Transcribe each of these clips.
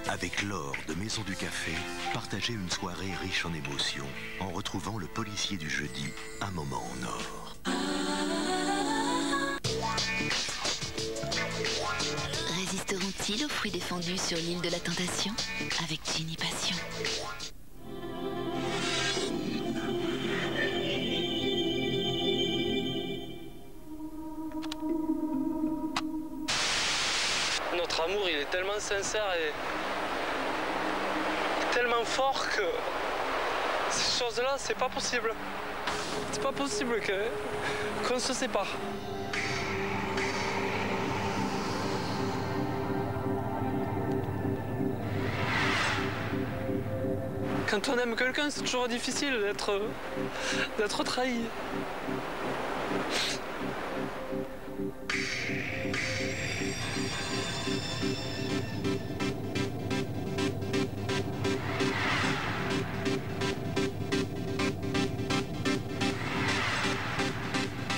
Avec Laure de Maison du Café, partagez une soirée riche en émotions en retrouvant le policier du jeudi, Un moment en or. Résisteront-ils aux fruits défendus sur l'île de la Tentation avec Ginny Passion? Notre amour, il est tellement sincère et tellement fort que ces choses-là, c'est pas possible. C'est pas possible qu'on se sépare. Quand on aime quelqu'un, c'est toujours difficile d'être trahi.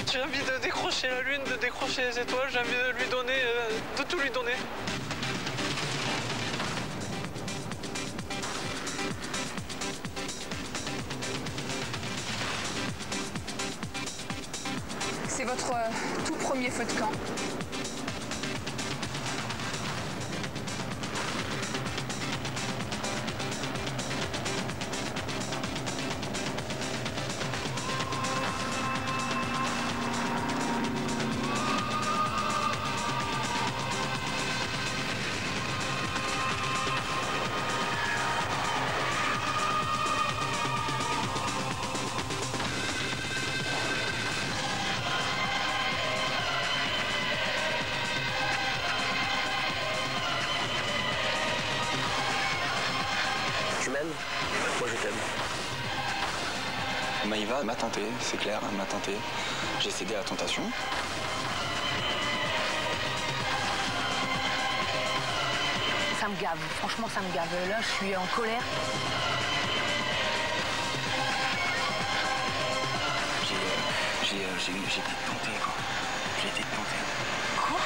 J'ai envie de décrocher la lune, de décrocher les étoiles, j'ai envie de lui donner, de tout lui donner. C'est votre tout premier feu de camp. Tu m'aimes? Moi je t'aime. Maïva m'a tenté, c'est clair, elle m'a tenté. J'ai cédé à la tentation. Ça me gave, franchement ça me gave. Là je suis en colère. J'ai été tenté, quoi. J'ai été tenté. Quoi?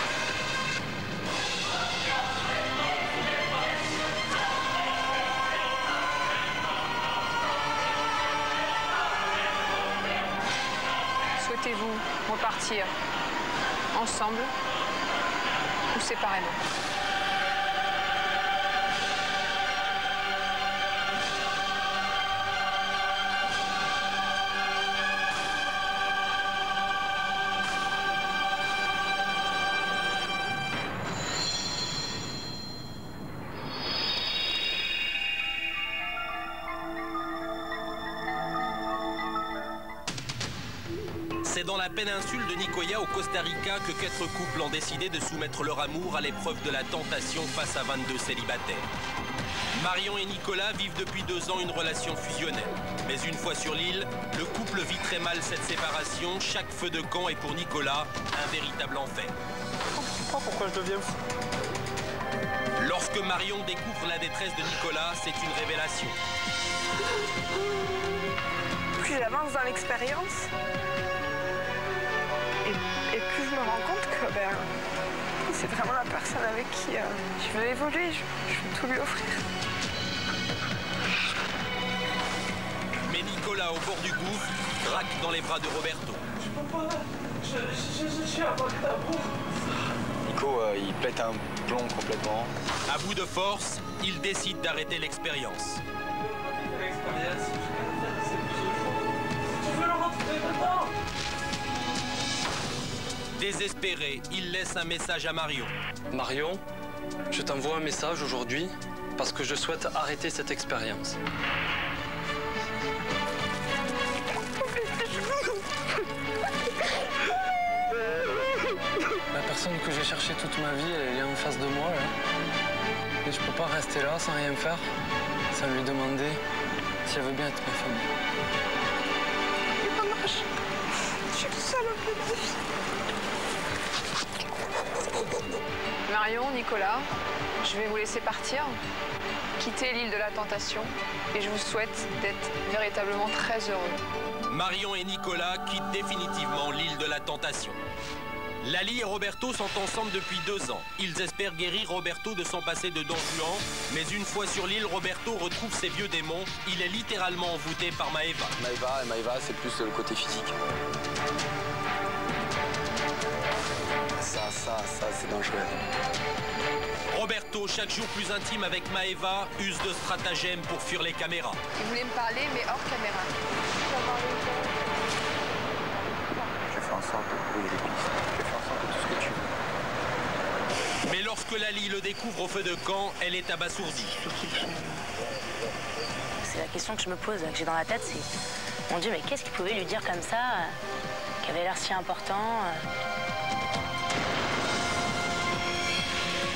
Souhaitez-vous repartir ensemble ou séparément? C'est dans la péninsule de Nicoya au Costa Rica que 4 couples ont décidé de soumettre leur amour à l'épreuve de la tentation face à 22 célibataires. Marion et Nicolas vivent depuis 2 ans une relation fusionnelle. Mais une fois sur l'île, le couple vit très mal cette séparation. Chaque feu de camp est pour Nicolas un véritable enfer. Je comprends pourquoi je deviens fou. Lorsque Marion découvre la détresse de Nicolas, c'est une révélation. Plus j'avance dans l'expérience, et plus je me rends compte que c'est vraiment la personne avec qui je veux évoluer, je veux tout lui offrir. Mais Nicolas, au bord du gouffre, craque dans les bras de Roberto. Je peux pas, je suis à manque d'amour. Nico, il pète un plomb complètement. À bout de force, il décide d'arrêter l'expérience. Désespéré, il laisse un message à Marion. Marion, je t'envoie un message aujourd'hui parce que je souhaite arrêter cette expérience. La personne que j'ai cherchée toute ma vie, elle est en face de moi. Là. Et je peux pas rester là sans rien faire, sans lui demander si elle veut bien être ma femme. Ça marche. Je suis seule au bout de vie. Marion, Nicolas, je vais vous laisser partir, quitter l'île de la Tentation et je vous souhaite d'être véritablement très heureux. Marion et Nicolas quittent définitivement l'île de la Tentation. Lali et Roberto sont ensemble depuis 2 ans. Ils espèrent guérir Roberto de son passé de Don Juan, mais une fois sur l'île, Roberto retrouve ses vieux démons. Il est littéralement envoûté par Maeva. Maeva, c'est plus le côté physique. Ça, c'est dangereux. Roberto, chaque jour plus intime avec Maeva, use de stratagèmes pour fuir les caméras. Il voulait me parler, mais hors caméra. Je fais en sorte de trouver des pistes. Je fais en sorte de tout ce que tu veux. Mais lorsque Lali le découvre au feu de camp, elle est abasourdie. C'est la question que je me pose, que j'ai dans la tête, c'est... Mon Dieu, mais qu'est-ce qu'il pouvait lui dire comme ça, qui avait l'air si important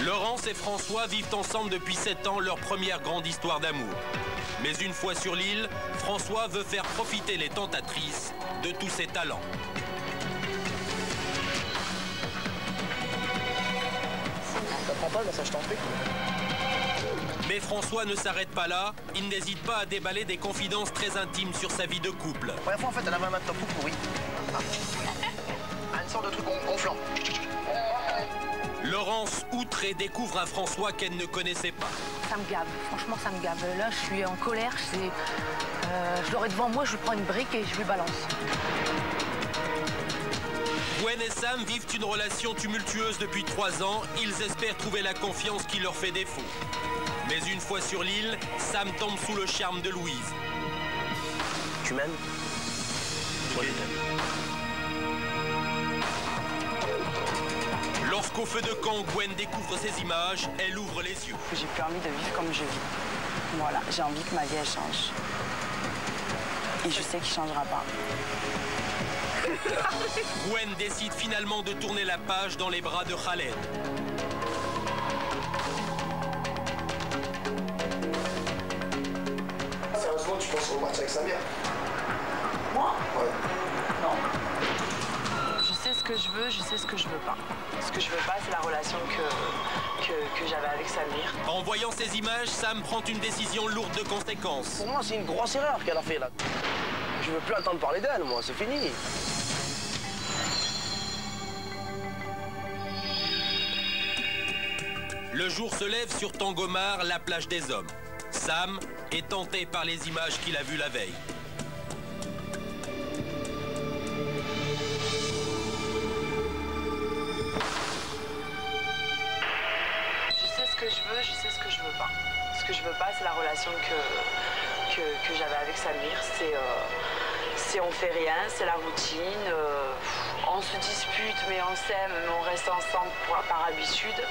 Laurence et François vivent ensemble depuis 7 ans leur première grande histoire d'amour. Mais une fois sur l'île, François veut faire profiter les tentatrices de tous ses talents. T'apprends pas le massage tantrique? Mais François ne s'arrête pas là. Il n'hésite pas à déballer des confidences très intimes sur sa vie de couple. La première fois, en fait, elle avait un laptop tout pourri. Une sorte de truc gonflant. Laurence, outrée, découvre un François qu'elle ne connaissait pas. Ça me gave, franchement ça me gave. Là je suis en colère, je l'aurai devant moi, je lui prends une brique et je lui balance. Gwen et Sam vivent une relation tumultueuse depuis 3 ans. Ils espèrent trouver la confiance qui leur fait défaut. Mais une fois sur l'île, Sam tombe sous le charme de Louise. Tu m'aimes? Moi, je t'aime. Lorsqu'au feu de camp, Gwen découvre ces images, elle ouvre les yeux. J'ai plus envie de vivre comme je vis. Voilà, j'ai envie que ma vie elle change. Et je sais qu'il ne changera pas. Gwen décide finalement de tourner la page dans les bras de Khaled. Sérieusement, tu penses repartir avec Samir? Moi? Ouais. Non. Je sais ce que je veux, je sais ce que je veux pas. Ce que je veux pas, c'est la relation que j'avais avec Samir. En voyant ces images, Sam prend une décision lourde de conséquences. Pour moi, c'est une grosse erreur qu'elle a fait là. Je veux plus entendre parler d'elle, moi, c'est fini. Le jour se lève sur Tangomar, la plage des hommes. Sam est tenté par les images qu'il a vues la veille. Je sais ce que je veux, je sais ce que je veux pas. Ce que je veux pas, c'est la relation que j'avais avec Samir. C'est on fait rien, c'est la routine. On se dispute, mais on s'aime, mais on reste ensemble par habitude.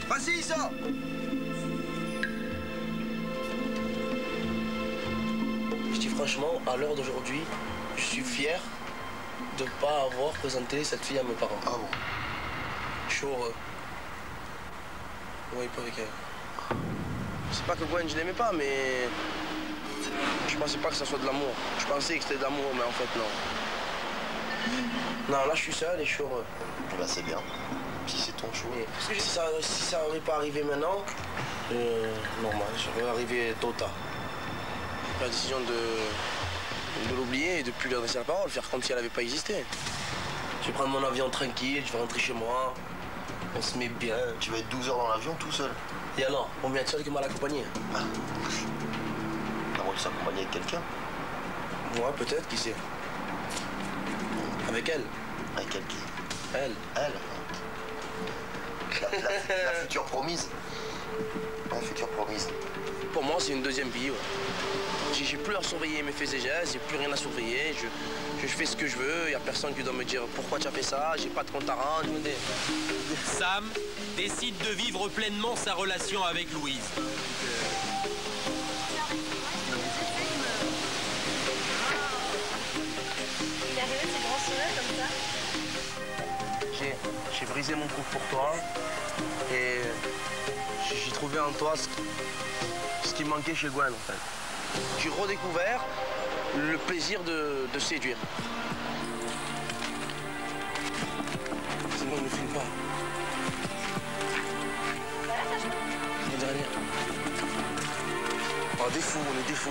Vas-y, ça. Je dis franchement, à l'heure d'aujourd'hui, je suis fier de ne pas avoir présenté cette fille à mes parents. Ah bon? Je suis heureux. Oui, pas avec elle. C'est pas que Gwen, je l'aimais pas, mais je pensais pas que ça soit de l'amour. Je pensais que c'était de l'amour, mais en fait, non. Non, là, je suis seul et je suis heureux. Bah, c'est bien. Si c'est ton choix. Si ça n'aurait pas arrivé maintenant, normal, j'aurais arrivé tôt ou tard. La décision de l'oublier et de plus lui adresser la parole, faire comme si elle n'avait pas existé. Je vais prendre mon avion tranquille, je vais rentrer chez moi. On se met bien. Tu vas être 12 heures dans l'avion tout seul. Et alors, on vient être seul que mal accompagné. Ah. À moins de s'accompagner avec quelqu'un. Ouais, peut-être, qui sait. Avec elle. Avec elle qui? Elle. Elle. La future promise. La future promise. Pour moi, c'est une deuxième vie. Ouais. J'ai plus à surveiller mes faits et gestes, j'ai plus rien à surveiller. Je fais ce que je veux, il n'y a personne qui doit me dire pourquoi tu as fait ça, j'ai pas de compte à rendre. Sam décide de vivre pleinement sa relation avec Louise. Il est arrivé ces grands sourires comme ça. J'ai brisé mon couple pour toi et j'ai trouvé en toi ce qui manquait chez Gwen en fait. J'ai redécouvert le plaisir de séduire. C'est bon, ne filme pas. La dernière. Oh, des fous, on est des fous.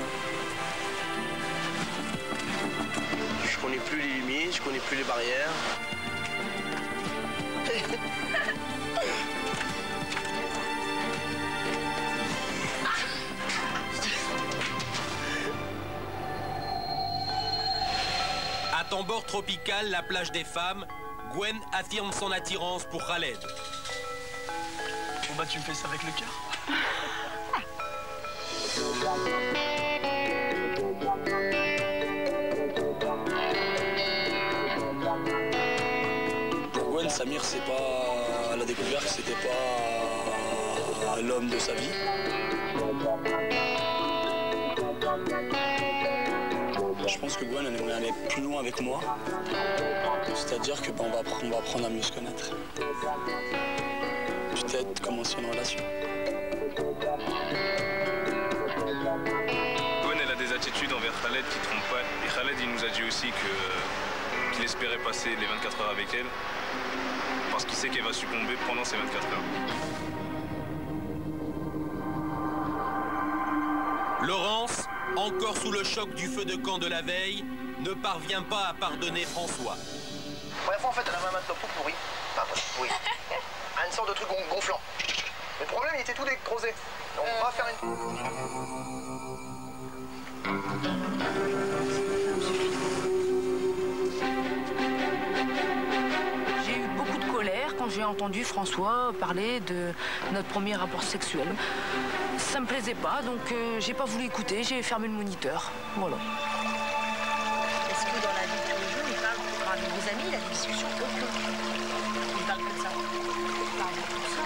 Je connais plus les limites, je connais plus les barrières. À Tambor tropical, la plage des femmes, Gwen affirme son attirance pour Khaled. Bon bah tu me fais ça avec le cœur. Pour Gwen, Samir, c'est pas... Elle a découvert que c'était pas l'homme de sa vie. Je pense que Gwen, elle aimerait aller plus loin avec moi. C'est-à-dire que on va apprendre à mieux se connaître. Peut-être commencer une relation. Gwen, elle a des attitudes envers Khaled qui trompent pas. Et Khaled, il nous a dit aussi qu'il espérait passer les 24 heures avec elle. Parce qu'il sait qu'elle va succomber pendant ces 24 heures. Laurence, encore sous le choc du feu de camp de la veille, ne parvient pas à pardonner François. La première fois, en fait, elle avait un matelas tout pourri. Enfin, pas tout pourri. Une sorte de truc gonflant. Le problème, il était tout décrosé. Donc, on va faire une... J'ai eu beaucoup de colère quand j'ai entendu François parler de notre premier rapport sexuel. Ça me plaisait pas, donc j'ai pas voulu écouter, j'ai fermé le moniteur. Voilà. Est-ce que dans la vie de tous les jours, il parle avec vos amis, il a des discussions autres? Il parle que de ça. Il parle de tout ça.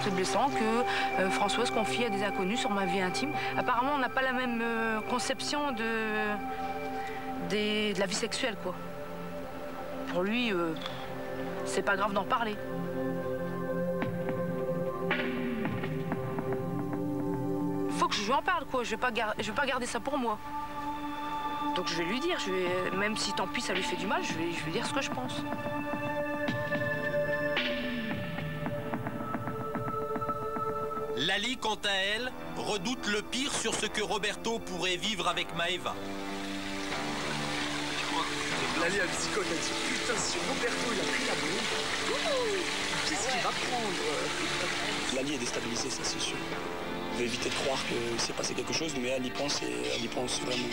C'est blessant que François se confie à des inconnus sur ma vie intime. Apparemment, on n'a pas la même conception de la vie sexuelle, quoi. Pour lui, c'est pas grave d'en parler. Faut que je lui en parle, quoi. Je vais pas garder ça pour moi. Donc je vais lui dire, même si tant pis ça lui fait du mal, je vais dire ce que je pense. Lali, quant à elle, redoute le pire sur ce que Roberto pourrait vivre avec Maëva. Lali, elle psychote, elle dit putain, si Roberto il a pris la bombe, qu'est-ce qu'il va prendre? Lali est déstabilisée, ça c'est sûr. On va éviter de croire qu'il s'est passé quelque chose, mais elle y pense et elle y pense vraiment.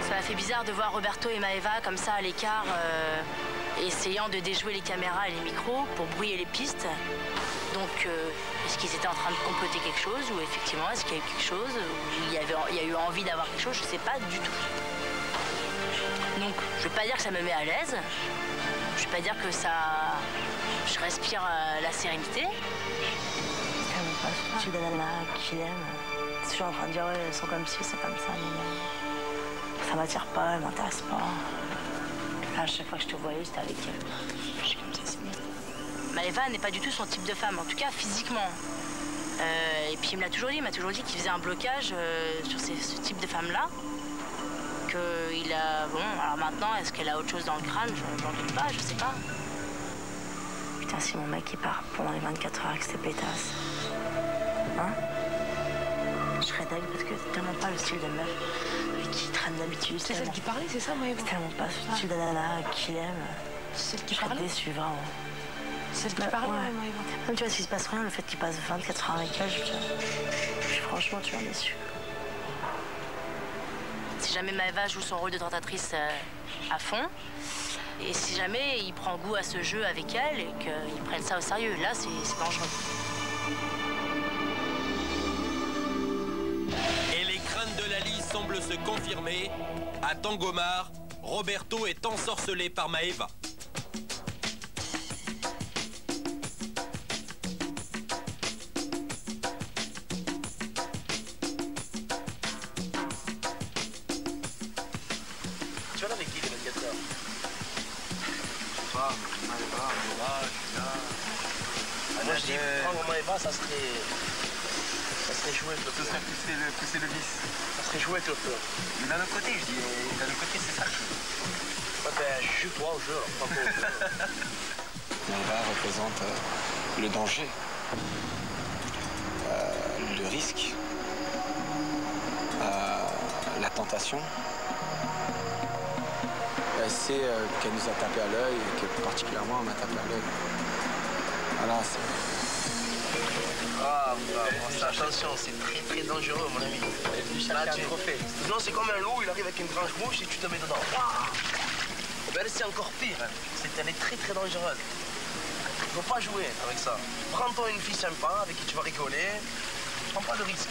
Ça m'a fait bizarre de voir Roberto et Maëva comme ça à l'écart, essayant de déjouer les caméras et les micros pour brouiller les pistes. Donc, est-ce qu'ils étaient en train de comploter quelque chose ou effectivement, est-ce qu'il y a eu quelque chose ou il y a eu envie d'avoir quelque chose? Je ne sais pas du tout. Donc, je ne vais pas dire que ça me met à l'aise. Je ne vais pas dire que ça... Je respire la sérénité. Tu donnes à la qu'il aime. C'est toujours en train de dire, ouais, elles sont comme ci, c'est comme ça. Mais... ça m'attire pas, elle m'intéresse pas. À chaque fois que je te voyais, c'était avec elle. Je suis comme ça, c'est mieux. Maëva n'est pas du tout son type de femme, en tout cas physiquement. Et puis il m'a toujours dit qu'il faisait un blocage sur ce type de femme-là. Qu'il a... Bon, alors maintenant, est-ce qu'elle a autre chose dans le crâne? J'en doute pas, je sais pas. Putain, si mon mec il part pendant les 24 heures avec ses pétasses. Hein? Je serais dingue parce que c'est tellement pas le style de meuf avec qui il traîne d'habitude. C'est celle qui parlait, c'est ça, Maëva? C'est tellement pas ce style de nana qu'il aime. C'est celle qui je serais parlait? déçue, vraiment. C'est celle qui parlait, ouais. Maëva? Même tu vois, s'il se passe rien, le fait qu'il passe 24 heures avec elle, je suis franchement, tu vois, déçue. Si jamais Maëva joue son rôle de tentatrice à fond, et si jamais il prend goût à ce jeu avec elle et qu'il prenne ça au sérieux, là, c'est dangereux. Et les craintes de Lali semblent se confirmer. À Tangomar, Roberto est ensorcelé par Maëva. Tu vas là avec qui les 24 heures? Je sais pas, Maëva, on est là, je suis là. Moi je dis, prendre Maëva, ça serait chouette le peu. Ça serait pousser le vice. Ça serait chouette le peu. Mais d'un autre côté, je dis, d'un autre côté, c'est ça le jeu. Ouais, ben, je joue toi au jeu, pas au jeu. Maëva représente le danger, le risque, la tentation. Elle sait qu'elle nous a tapé à l'œil et que particulièrement elle m'a tapé à l'œil. Voilà, c'est... Ah, attention, c'est très très dangereux, mon ami. Là, non, c'est comme un loup, il arrive avec une branche mouche et tu te mets dedans. Ben, c'est encore pire. Elle est très très dangereuse. Il ne faut pas jouer avec ça. Prends-toi une fille sympa avec qui tu vas rigoler. Prends pas de risque.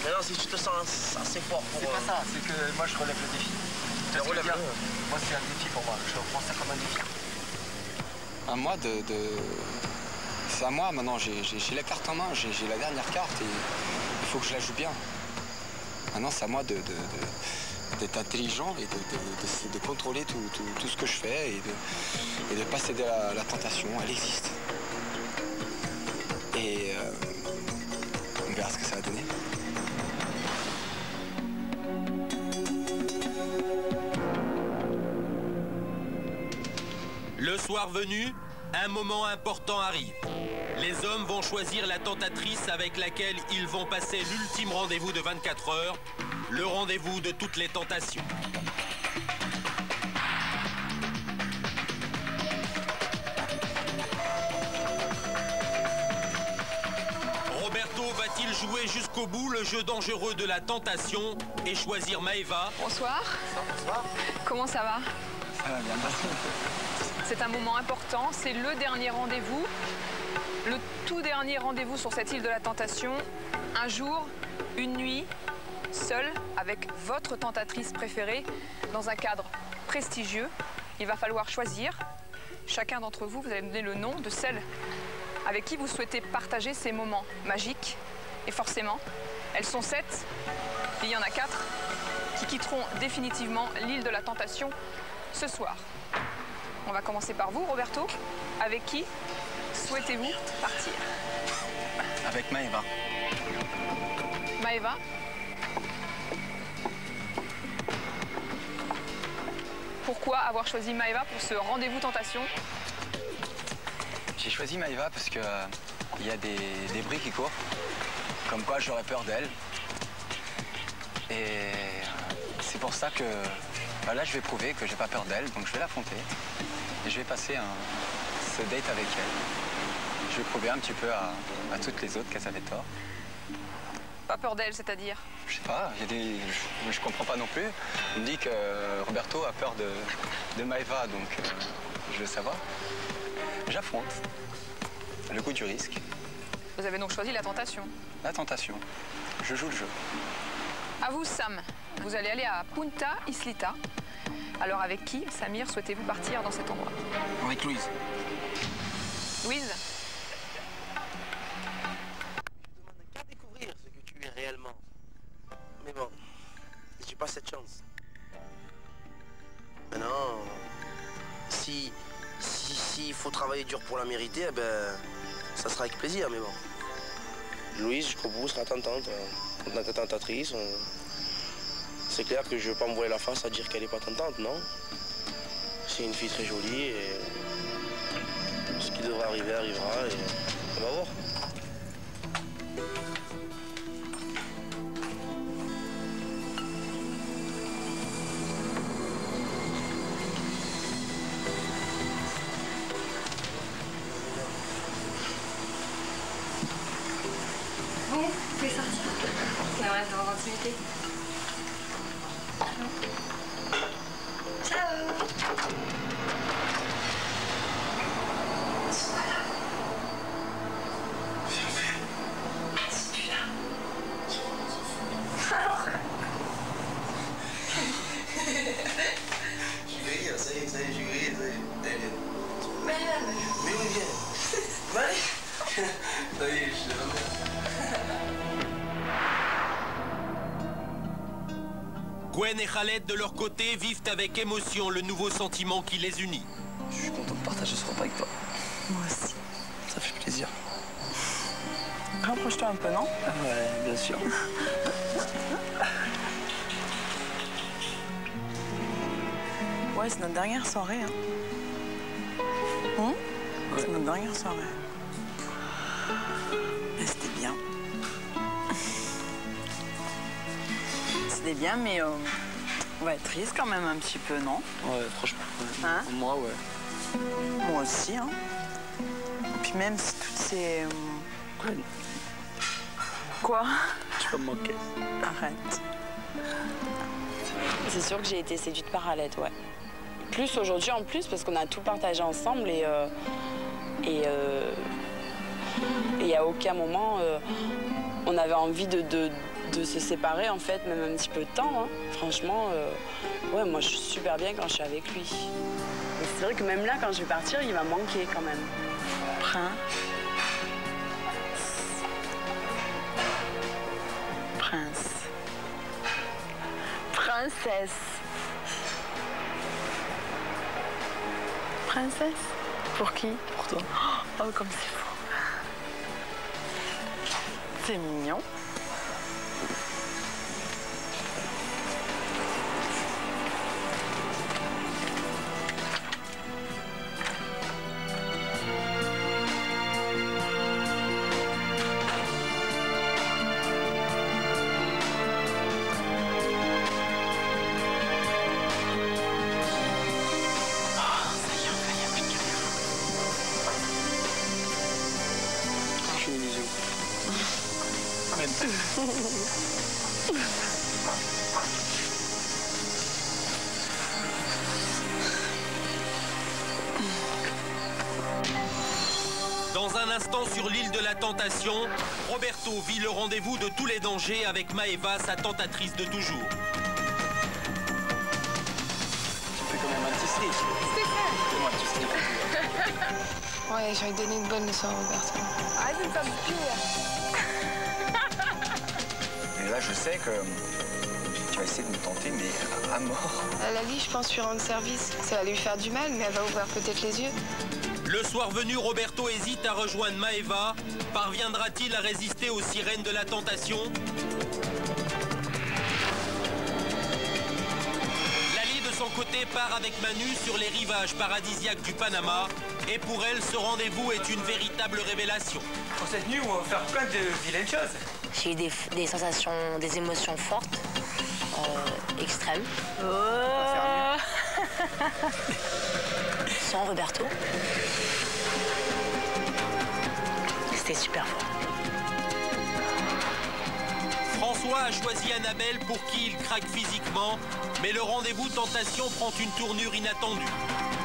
Maintenant, si tu te sens assez fort pour... C'est pas ça, c'est que moi je relève le défi. Moi c'est un défi pour moi, je prends ça comme un défi. À moi c'est à moi maintenant, j'ai la carte en main, j'ai la dernière carte et il faut que je la joue bien. Maintenant c'est à moi d'être intelligent et de contrôler tout ce que je fais et de ne pas céder à la tentation, elle existe. Et on verra ce que ça va donner. Le soir venu, un moment important arrive. Les hommes vont choisir la tentatrice avec laquelle ils vont passer l'ultime rendez-vous de 24 heures, le rendez-vous de toutes les tentations. Roberto va-t-il jouer jusqu'au bout le jeu dangereux de la tentation et choisir Maëva? Bonsoir. Bonsoir. Comment ça va? Ça va bien, merci. C'est un moment important, c'est le dernier rendez-vous, le tout dernier rendez-vous sur cette île de la tentation. Un jour, une nuit, seul, avec votre tentatrice préférée, dans un cadre prestigieux. Il va falloir choisir. Chacun d'entre vous, vous allez me donner le nom de celle avec qui vous souhaitez partager ces moments magiques. Et forcément, elles sont 7, il y en a 4 qui quitteront définitivement l'île de la tentation ce soir. On va commencer par vous, Roberto. Avec qui souhaitez-vous partir? Avec Maëva. Maëva. Pourquoi avoir choisi Maëva pour ce rendez-vous tentation? J'ai choisi Maëva parce que il y a des bruits qui courent, comme quoi j'aurais peur d'elle. Et c'est pour ça que là je vais prouver que j'ai pas peur d'elle, donc je vais l'affronter. Et je vais passer ce date avec elle. Je vais prouver un petit peu à toutes les autres qu'elles avaient tort. Pas peur d'elle, c'est-à-dire? Je sais pas, je comprends pas non plus. On me dit que Roberto a peur de Maëva, donc je veux savoir. J'affronte le goût du risque. Vous avez donc choisi la tentation? La tentation. Je joue le jeu. À vous, Sam. Vous allez aller à Punta Islita. Alors avec qui, Samir, souhaitez-vous partir dans cet endroit? Avec Louise. Louise? Je demande qu'à découvrir ce que tu es réellement. Mais bon, j'ai pas cette chance. Maintenant, si il faut travailler dur pour la mériter, eh ben, ça sera avec plaisir, mais bon. Louise, jusqu'au bout, sera tentante. En tant que tentatrice, c'est clair que je ne veux pas me voiler la face à dire qu'elle n'est pas tentante, non? C'est une fille très jolie et ce qui devra arriver arrivera et on va voir. Bon, vous pouvez sortir. On reste dans l'intimité. Ciao. Je grille, ça y est, j'ai grillé, ça y est. Mais oui, viens. Allez. Ça y est, je te Gwen et Khaled, de leur côté, vivent avec émotion le nouveau sentiment qui les unit. Je suis content de partager ce repas avec toi. moi aussi. plaisir. Rapproche-toi un peu, non? Ouais, bien sûr. Ouais, c'est notre dernière soirée. Hein. Ouais. C'est notre dernière soirée. Mais c'était bien. C'était bien, mais on va être triste quand même un petit peu, non? Ouais, franchement. Ouais. Hein? Moi, ouais. Moi aussi, hein. Et puis même si toutes ces... Quoi? Tu vas me manquer. Arrête. C'est sûr que j'ai été séduite par Alette, ouais. Plus aujourd'hui en plus, parce qu'on a tout partagé ensemble et à aucun moment on avait envie de se séparer, en fait, même un petit peu de temps. Hein. Franchement, ouais, moi je suis super bien quand je suis avec lui. Mais c'est vrai que même là, quand je vais partir, il va manquer quand même. Princesse. Princesse? Pour qui? Pour toi. Oh, comme c'est beau. C'est mignon. Dans un instant sur l'île de la Tentation, Roberto vit le rendez-vous de tous les dangers avec Maëva, sa tentatrice de toujours. Tu fais quand même un petit streak. Fais-moi un petit streak. Ouais, je vais lui donner une bonne leçon à Roberto. Ah, c'est pas pire. Et là, je sais que tu vas essayer de me tenter, mais à mort. À la lie, je pense lui rendre service. Ça va lui faire du mal, mais elle va ouvrir peut-être les yeux. Le soir venu, Roberto hésite à rejoindre Maëva. Parviendra-t-il à résister aux sirènes de la tentation? Lali, de son côté, part avec Manu sur les rivages paradisiaques du Panama. Et pour elle, ce rendez-vous est une véritable révélation. Pour cette nuit, on va faire plein de vilaines choses. J'ai eu des sensations, des émotions fortes, extrêmes. Sans Roberto. C'était super fort. François a choisi Annabelle pour qui il craque physiquement, mais le rendez-vous tentation prend une tournure inattendue.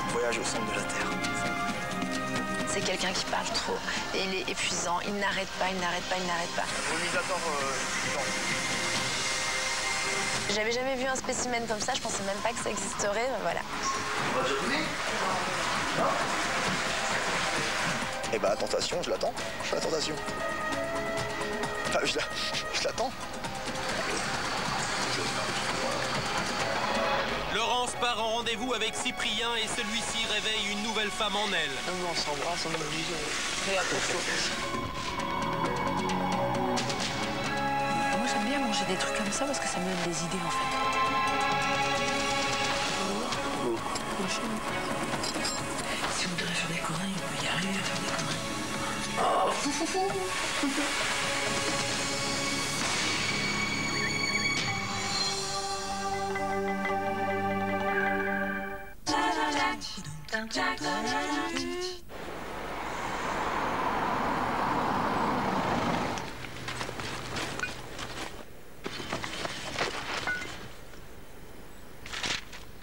Voyage au centre de la Terre. C'est quelqu'un qui parle trop et il est épuisant. Il n'arrête pas, il n'arrête pas, il n'arrête pas. J'avais jamais vu un spécimen comme ça, je pensais même pas que ça existerait, mais voilà. Eh ben, la tentation, je l'attends. La tentation. Ah, je l'attends. Laurence part en rendez-vous avec Cyprien et celui-ci réveille une nouvelle femme en elle. On s'embrasse, on est obligé. Fais attention. Moi, j'aime bien manger des trucs comme ça parce que ça me donne des idées, en fait. Si on devrait faire des conneries, on peut y arriver à faire des conneries. Oh.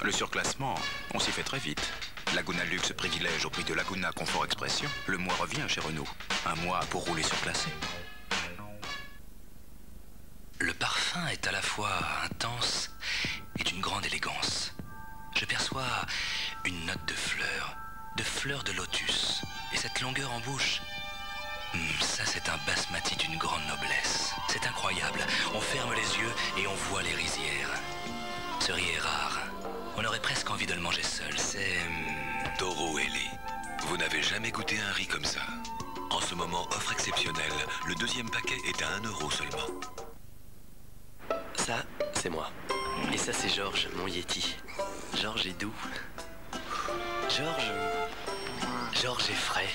Le surclassement, on s'y fait très vite. Laguna Luxe privilège au prix de Laguna Confort Expression. Le mois revient chez Renault. Un mois pour rouler surclassé. Le parfum est à la fois intense et d'une grande élégance. Je perçois une note de fleurs de lotus. Et cette longueur en bouche, ça c'est un basmati d'une grande noblesse. C'est incroyable. On ferme les yeux et on voit les rizières. Ce riz est rare. On aurait presque envie de le manger seul. C'est... Toro Eli, vous n'avez jamais goûté un riz comme ça. En ce moment, offre exceptionnelle. Le deuxième paquet est à 1 € seulement. Ça, c'est moi. Et ça, c'est Georges, mon Yeti. Georges est doux. Georges est frais.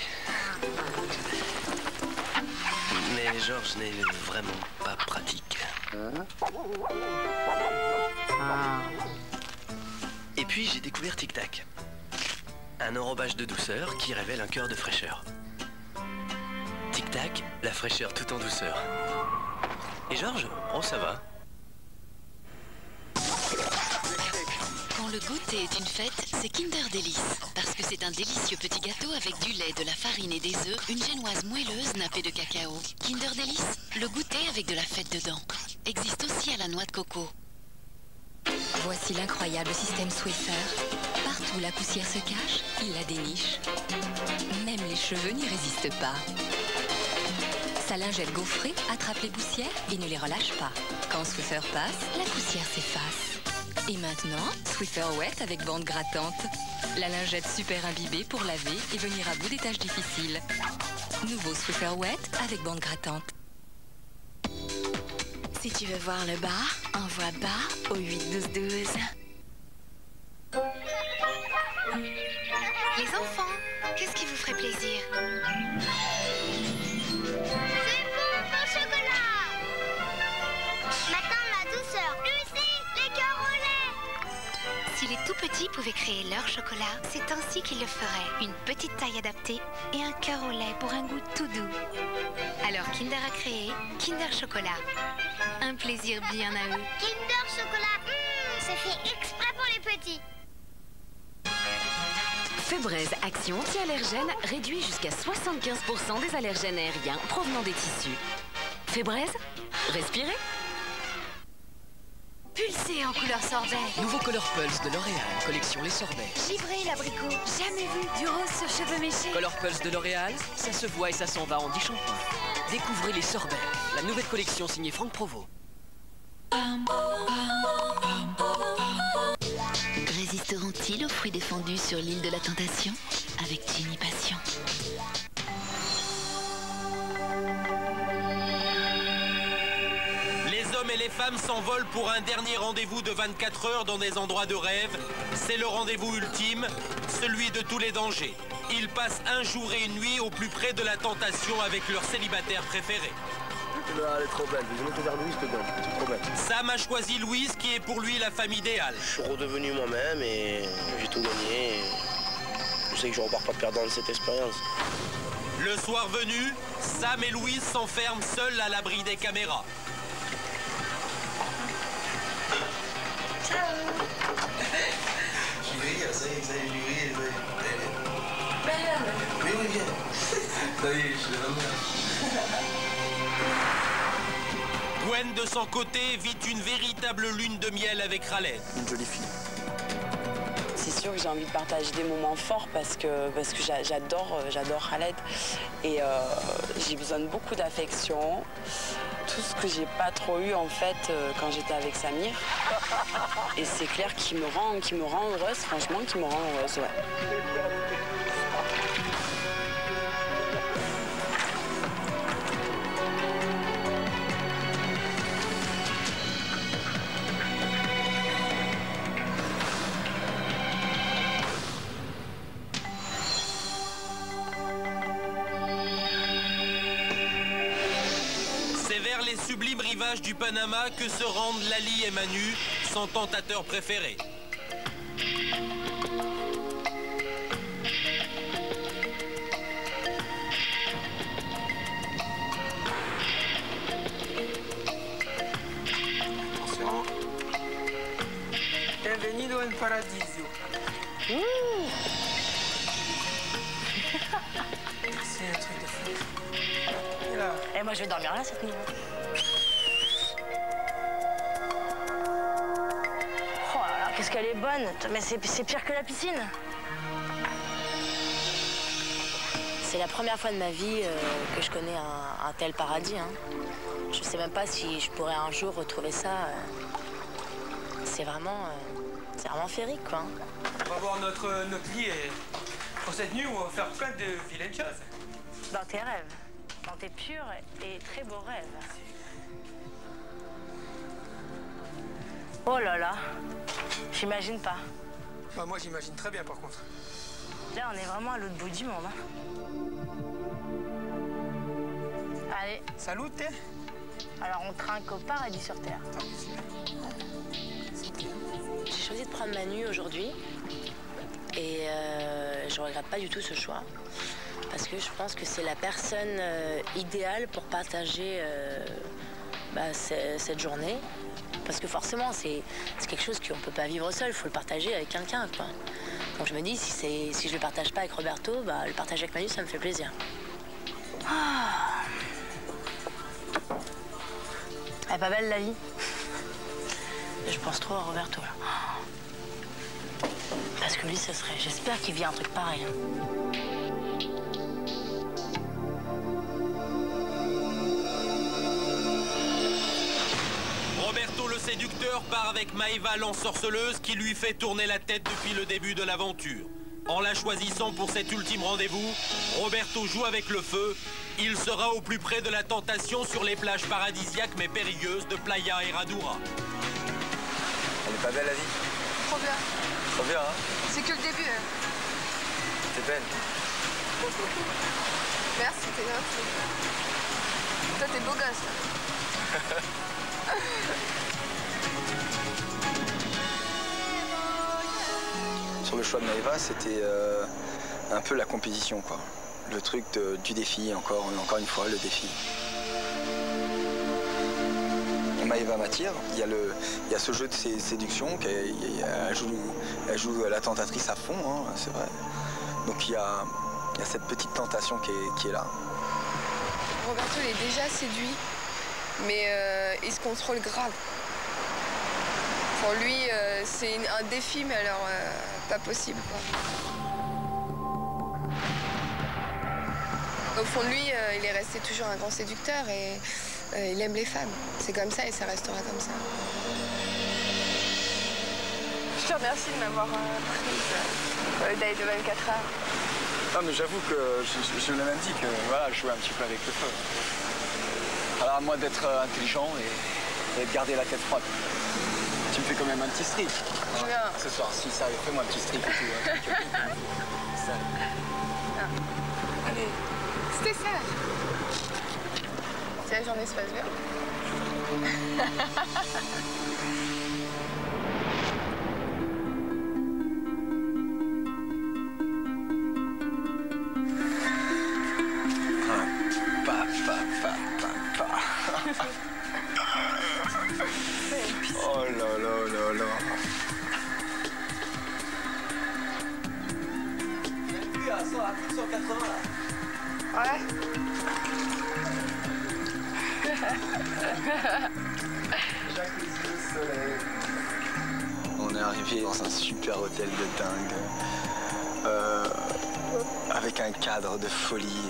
Mais Georges n'est vraiment pas pratique. Et puis, j'ai découvert Tic Tac. Un enrobage de douceur qui révèle un cœur de fraîcheur. Tic Tac, la fraîcheur tout en douceur. Et Georges, oh ça va. Quand le goûter est une fête, c'est Kinder Délice. Parce que c'est un délicieux petit gâteau avec du lait, de la farine et des œufs, une génoise moelleuse nappée de cacao. Kinder Délice, le goûter avec de la fête dedans. Existe aussi à la noix de coco. Voici l'incroyable système Swiffer. Partout où la poussière se cache, il la déniche. Même les cheveux n'y résistent pas. Sa lingette gaufrée attrape les poussières et ne les relâche pas. Quand Swiffer passe, la poussière s'efface. Et maintenant, Swiffer Wet avec bande grattante. La lingette super imbibée pour laver et venir à bout des tâches difficiles. Nouveau Swiffer Wet avec bande grattante. Si tu veux voir le bar, envoie bas au 8 12 12. Les enfants, qu'est-ce qui vous ferait plaisir? C'est bon, mon chocolat! Maintenant, la douceur. Lucie, les cœurs au lait! Si les tout petits pouvaient créer leur chocolat, c'est ainsi qu'ils le feraient. Une petite taille adaptée et un cœur au lait pour un goût tout doux. Alors Kinder a créé Kinder Chocolat. Un plaisir bien à eux. Kinder Chocolat, c'est fait exprès pour les petits. Febreze Action anti-allergène réduit jusqu'à 75% des allergènes aériens provenant des tissus. Febreze, respirez. Pulsé en couleur sorbet. Nouveau Color Pulse de L'Oréal, collection Les Sorbets. Givré l'abricot. Jamais vu du rose sur cheveux méchés. Color Pulse de L'Oréal, ça se voit et ça s'en va en 10 shampoings. Découvrez Les Sorbets, la nouvelle collection signée Franck Provost. Résisteront-ils aux fruits défendus sur l'île de la Tentation? Avec Ginny Passion. Les hommes et les femmes s'envolent pour un dernier rendez-vous de 24 heures dans des endroits de rêve. C'est le rendez-vous ultime, celui de tous les dangers. Ils passent un jour et une nuit au plus près de la tentation avec leur célibataire préféré. Elle est trop belle, je vais te faire Louise, c'est trop belle. Sam a choisi Louise qui est pour lui la femme idéale. Je suis redevenu moi-même et j'ai tout gagné. Et je sais que je repars pas perdant de cette expérience. Le soir venu, Sam et Louise s'enferment seuls à l'abri des caméras. Ciao. Julie, ça y est, Julie. Oui, viens. Ça y est, je l'ai ramené. Gwen, de son côté, vit une véritable lune de miel avec Khaled. Une jolie fille. C'est sûr que j'ai envie de partager des moments forts parce que j'adore Khaled et j'ai besoin de beaucoup d'affection. Tout ce que j'ai pas trop eu en fait quand j'étais avec Samir. Et c'est clair qu'il me rend heureuse, franchement, qu'il me rend heureuse, ouais. Les sublimes rivages du Panama que se rendent Lali et Manu, son tentateur préféré. Attention. Bienvenido en Paradiso. C'est un truc de fou. Et moi je vais dormir là cette nuit. Oh là là, qu'est-ce qu'elle est bonne. Mais c'est pire que la piscine. C'est la première fois de ma vie que je connais un tel paradis. Hein. Je sais même pas si je pourrais un jour retrouver ça. C'est vraiment féerique quoi. On va voir notre lit et pour cette nuit on va faire plein de vilaines choses. dans tes rêves, dans tes purs et très beaux rêves. Oh là là, j'imagine pas. Bah moi j'imagine très bien par contre. Là on est vraiment à l'autre bout du monde. Allez. Salut. Alors on trinque au paradis sur terre. J'ai choisi de prendre Manu aujourd'hui et je regrette pas du tout ce choix parce que je pense que c'est la personne idéale pour partager cette journée. Parce que forcément, c'est quelque chose qu'on ne peut pas vivre seul, il faut le partager avec quelqu'un, quoi. Donc je me dis, si je le partage pas avec Roberto, le partager avec Manu, ça me fait plaisir. Ah. Elle est pas belle, la vie. Je pense trop à Roberto, là. Parce que lui, ça serait... J'espère qu'il vit un truc pareil. Roberto le séducteur part avec Maëva l'ensorceleuse qui lui fait tourner la tête depuis le début de l'aventure. En la choisissant pour cet ultime rendez-vous, Roberto joue avec le feu. Il sera au plus près de la tentation sur les plages paradisiaques mais périlleuses de Playa Herradura. Elle est pas belle la vie? Trop bien. Trop bien, hein? C'est que le début. Hein. T'es belle. Merci, t'es gentil. Toi, t'es beau gosse, là. Sur le choix de Maëva, c'était un peu la compétition, quoi. Le truc du défi, encore une fois, le défi. Maëva m'attire. Il y a ce jeu de séduction, elle joue la tentatrice à fond, hein, c'est vrai. Donc il y a cette petite tentation qui est là. Roberto, il est déjà séduit, mais il se contrôle grave. Pour lui, c'est un défi, mais alors pas possible, quoi. Au fond de lui, il est resté toujours un grand séducteur et il aime les femmes. C'est comme ça et ça restera comme ça. Je te remercie de m'avoir prise pour le date de 24 heures. Non, mais j'avoue que je l'ai même dit que voilà, je jouais un petit peu avec le feu. Alors à moi d'être intelligent et de garder la tête froide. Tu me fais quand même un petit streak. Je viens. Ce soir, si ça arrive, fais-moi un petit streak et tout. Ça. Allez. C'était ça. Si la journée se passe bien. Oh là là là là. À 180 là. Ouais. On est arrivé dans un super hôtel de dingue. Avec un cadre de folie.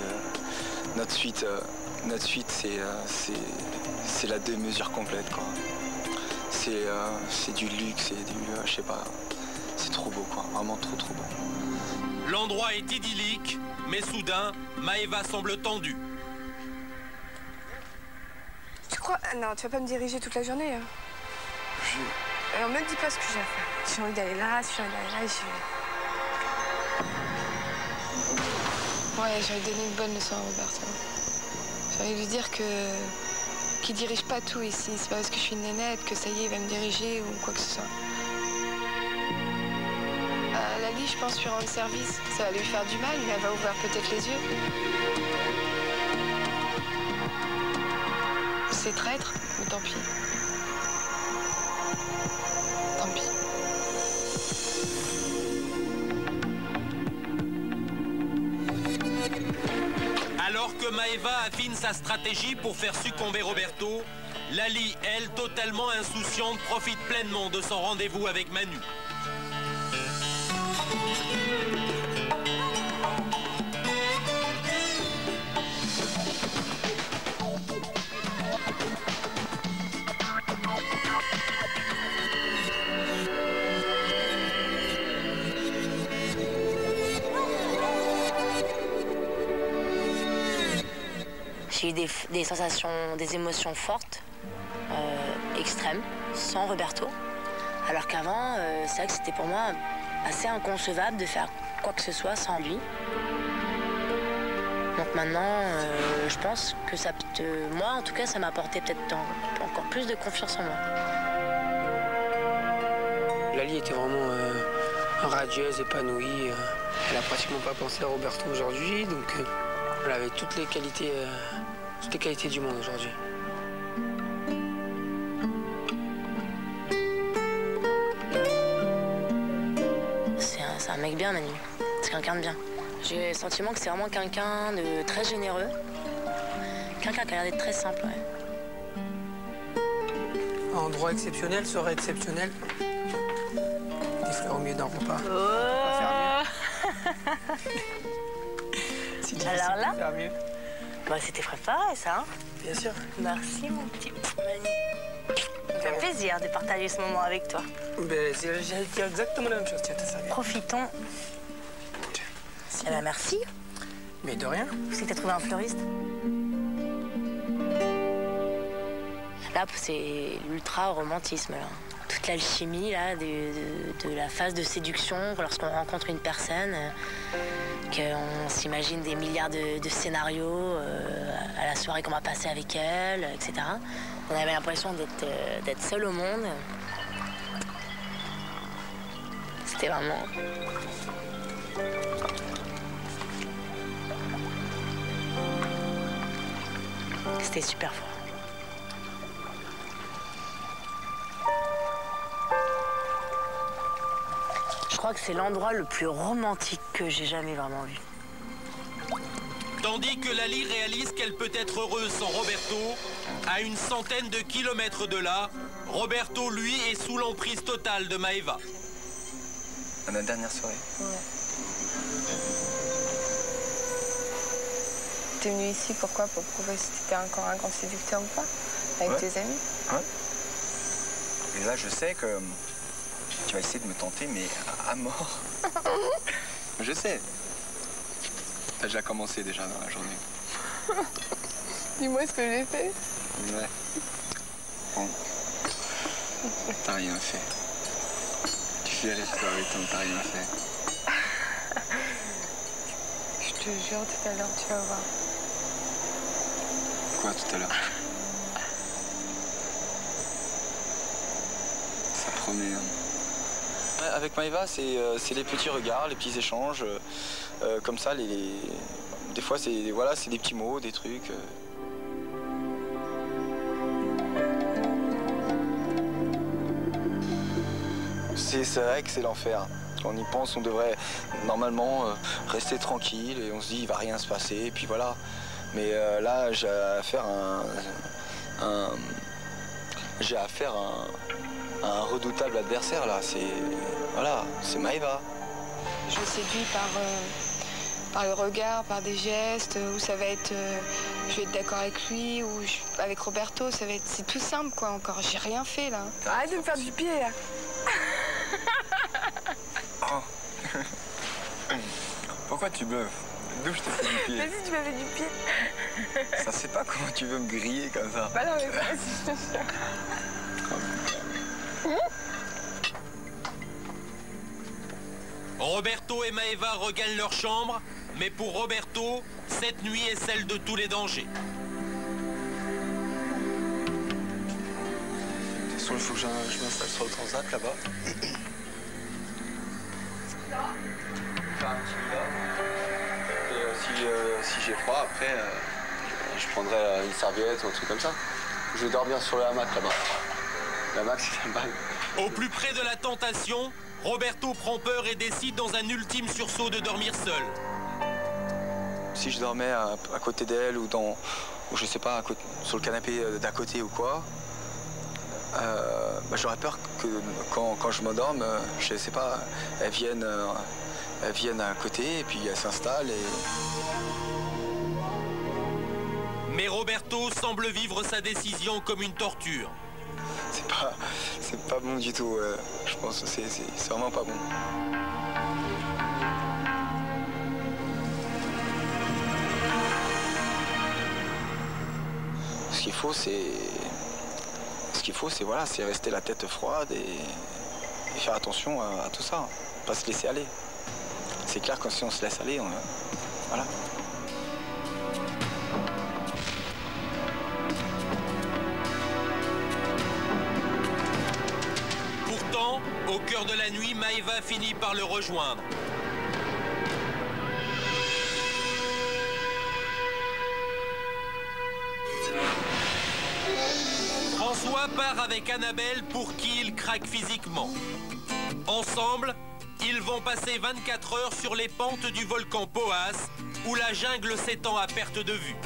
Notre suite, c'est la démesure complète, quoi. C'est du luxe, je sais pas, c'est trop beau, quoi, vraiment trop beau. L'endroit est idyllique, mais soudain, Maëva semble tendue. Tu crois... Non, tu vas pas me diriger toute la journée, hein. Alors, me dis pas ce que j'ai à faire. Si j'ai envie d'aller là, si j'ai envie d'aller là, j'y vais. Ouais, j'ai envie de donner une bonne leçon à Roberto. J'ai envie de lui dire qu'il dirige pas tout ici. C'est pas parce que je suis une nénette que ça y est, il va me diriger ou quoi que ce soit. Lali, je pense, lui rendre service. Ça va lui faire du mal, mais elle va ouvrir peut-être les yeux. C'est traître, mais tant pis. Tant pis. Alors que Maëva affine sa stratégie pour faire succomber Roberto, Lali, elle, totalement insouciante, profite pleinement de son rendez-vous avec Manu. J'ai eu des sensations, des émotions fortes, extrêmes, sans Roberto. Alors qu'avant, c'est vrai que c'était pour moi assez inconcevable de faire quoi que ce soit sans lui. Donc maintenant, je pense que ça moi en tout cas, ça m'a apporté peut-être encore plus de confiance en moi. Lali était vraiment radieuse, épanouie. Elle a pratiquement pas pensé à Roberto aujourd'hui, donc elle avait toutes les qualités du monde aujourd'hui. C'est un mec bien, Manu. C'est quelqu'un de bien. J'ai le sentiment que c'est vraiment quelqu'un de très généreux. Quelqu'un qui a l'air d'être très simple, ouais. Un endroit exceptionnel serait exceptionnel. Des fleurs au milieu d'un repas. Oh. C'est difficile alors là, de faire mieux. Bah, c'était préparé, ça. Hein. Bien sûr. Merci, mon petit Manu. Ça me fait plaisir de partager ce moment avec toi. Ben, j'allais dire exactement la même chose. Tiens, t'as servi. Profitons. Eh ben, merci. Mais de rien. Où c'est que t'as trouvé un fleuriste? Là, c'est l'ultra-romantisme, là. Toute l'alchimie, là, de la phase de séduction, lorsqu'on rencontre une personne, qu'on s'imagine des milliards de scénarios à la soirée qu'on va passer avec elle, etc. On avait l'impression d'être seul au monde. C'était vraiment... C'était super fort. Je crois que c'est l'endroit le plus romantique que j'ai jamais vraiment vu. Tandis que Lali réalise qu'elle peut être heureuse sans Roberto, à une centaine de kilomètres de là, Roberto, lui, est sous l'emprise totale de Maeva. À notre dernière soirée. Ouais. T'es venu ici pourquoi? Pour prouver si t'étais encore un grand séducteur ou pas? Avec tes amis? Ouais. Et là, je sais que tu vas essayer de me tenter, mais à mort. Je sais. T'as déjà commencé déjà dans la journée. Dis-moi ce que j'ai fait. Ouais. Bon. T'as rien fait. Tu fais rester avec toi, t'as rien fait. Je te jure, tout à l'heure, tu vas voir. Quoi, tout à l'heure? Ça promet, hein. Avec Maeva, c'est les petits regards, les petits échanges. Comme ça, des fois, c'est des petits mots, des trucs. C'est vrai que c'est l'enfer. Quand on y pense, on devrait normalement rester tranquille et on se dit il va rien se passer, et puis voilà. Mais là, j'ai affaire à un redoutable adversaire là. C'est Maeva. Je séduis par le regard, par des gestes, où ça va être je vais être d'accord avec lui, ou avec Roberto, ça va être c'est tout simple quoi encore. J'ai rien fait là. Arrête de me faire du pied là. Oh. Pourquoi tu bluffes? D'où je te fais du pied? Vas-y, tu m'as fait du pied. Ça sait pas comment tu veux me griller comme ça. Bah non mais vas-y, je te jure. Roberto et Maeva regagnent leur chambre, mais pour Roberto, cette nuit est celle de tous les dangers. De toute façon, il faut que je m'installe sur le transat là-bas. Et si j'ai froid, après, je prendrai une serviette ou un truc comme ça. Je vais dormir sur le hamac là-bas. Le hamac, c'est un bail. Au plus près de la tentation, Roberto prend peur et décide dans un ultime sursaut de dormir seul. Si je dormais à côté d'elle ou je sais pas, sur le canapé d'à côté ou quoi, j'aurais peur que quand je m'endorme, je sais pas, elle vienne à côté et puis elle s'installe et... Mais Roberto semble vivre sa décision comme une torture. C'est pas bon du tout, je pense que c'est vraiment pas bon. faut, c'est voilà, c'est rester la tête froide et faire attention à tout ça, pas se laisser aller. C'est clair que si on se laisse aller, voilà. Pourtant, au cœur de la nuit, Maëva finit par le rejoindre. François part avec Annabelle pour qui il craque physiquement. Ensemble, ils vont passer 24 heures sur les pentes du volcan Poas, où la jungle s'étend à perte de vue.